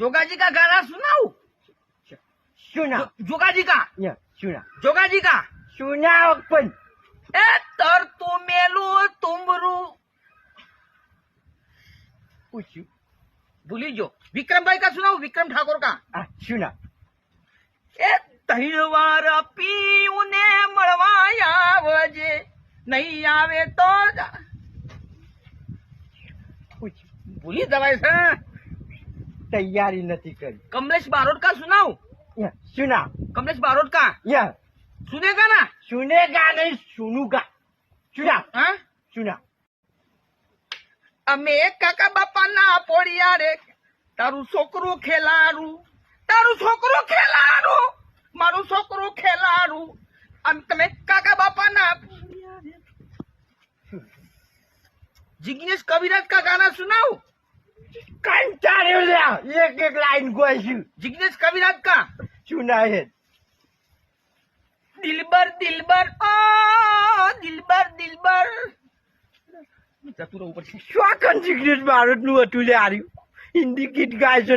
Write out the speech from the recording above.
जोगा जी का गाना सुनाऊ? सुना जोगा जी का सुना जोगा जी का सुनाओ पण ए तर तू मेलू तुमरू पूछू भूली जो विक्रम भाई का सुनाऊ विक्रम ठाकुर का सुना ए તહેવાર પીઉને મળવા આવજે નહીં આવે તો પૂછ ભૂલી જવાય છે તૈયારી નથી કરી कमलेश बारोट का सुनाऊ सुना कमलेश बारोट का सुनेगा ना सुनेगा नहीं सुनूगा सुना हाँ सुना અમે કાકા બાપાના પોડિયા રે તારું છોકરું ખેલાડું મારું છોકરું ખેલાડું તમે કાકા બાપાના जिग्नेश कविराज का गाना सुनाओ कंटाळ्यो एक एक लाइन गोयशी जिग्नेश कविराज का सुना है दिलबर दिलबर ओ दिलबर जतुरा ऊपर श्वाकन जिग्नेश भारत નું હતું લે આર્યું હિન્દી ગીત ગાય છે